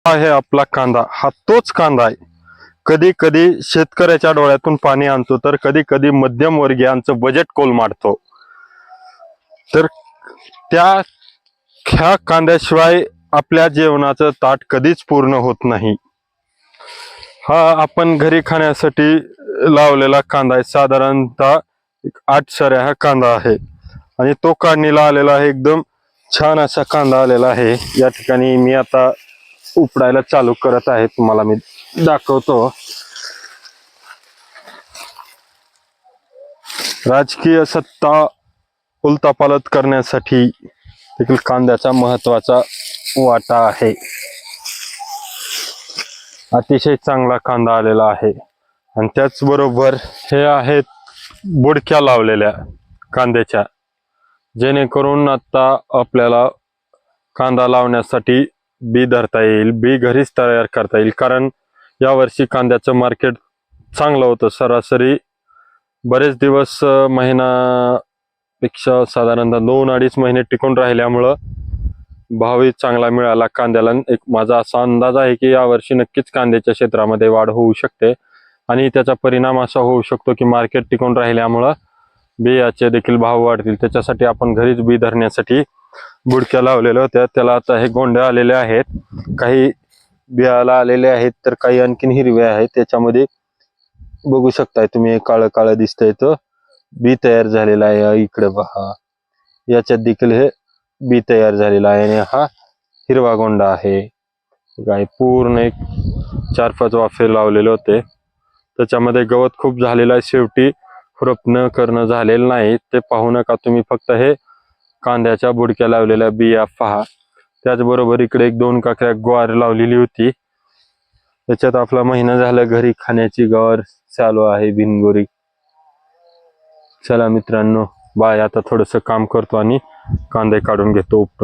आहे आपला कांदा, हा तोच कांदा आहे. कधी कधी शेतकऱ्याच्या डोळ्यातून पाणी आणतो, तर कधी कधी मध्यमवर्गीयांचं बजेट कोलमाडतो. तर त्या ह्या कांद्याशिवाय आपल्या जेवणाचं ताट कधीच पूर्ण होत नाही. हा आपण घरी खाण्यासाठी लावलेला कांदा आहे. साधारणतः 8 सऱ्या हा कांदा आहे आणि तो काढणीला आलेला आहे. एकदम छान असा कांदा आलेला आहे. या ठिकाणी मी आता उपडायला चालू करत आहे, तुम्हाला मी दाखवतो. राजकीय सत्ता उलथापालथ करण्यासाठी देखील कांद्याचा महत्वाचा वाटा आहे. अतिशय चांगला कांदा आलेला आहे. आणि त्याचबरोबर हे आहेत बुडक्या लावलेल्या कांद्याच्या, जेणेकरून आता आपल्याला कांदा लावण्यासाठी बी धरता येईल, बी घरीच तयार करता येईल. कारण यावर्षी कांद्याचं मार्केट चांगलं होतं. सरासरी बरेच दिवस, महिनापेक्षा साधारणतः 2-2.5 महिने टिकून राहिल्यामुळं भावही चांगला मिळाला कांद्याला. एक माझा असा अंदाज आहे की यावर्षी नक्कीच कांद्याच्या क्षेत्रामध्ये वाढ होऊ शकते आणि त्याचा परिणाम असा होऊ शकतो की मार्केट टिकून राहिल्यामुळं बियाचे देखील भाव वाढतील. त्याच्यासाठी आपण घरीच बी धरण्यासाठी बुडक्या लावलेल्या होत्या. त्याला आता हे गोंडे आलेले आहेत, काही बियाला आलेले आहेत, तर काही आणखीन हिरवे आहेत. त्याच्यामध्ये बघू शकताय तुम्ही, काळं काळं दिसतंय, तो बी तयार झालेला आहे. इकडे पहा, याच्यात देखील हे बी तयार झालेला आहे आणि हा हिरवा गोंडा आहे. काही पूर्ण एक 4-5 वाफे लावलेले होते, त्याच्यामध्ये गवत खूप झालेलं आहे. शेवटी खुरपणं करणं झालेलं नाही, ते पाहू नका तुम्ही, फक्त हे कांद्याच्या बुडक्या लावलेल्या बिया पहा. त्याचबरोबर इकडे 1-2 काकड्या गवार लावलेली होती. त्याच्यात आपला महिना झाला घरी खाण्याची गवार चालू आहे, बिनगोरी. चला मित्रांनो, बाय. आता थोडंसं काम करतो आणि कांदे काढून घेतो उपटून.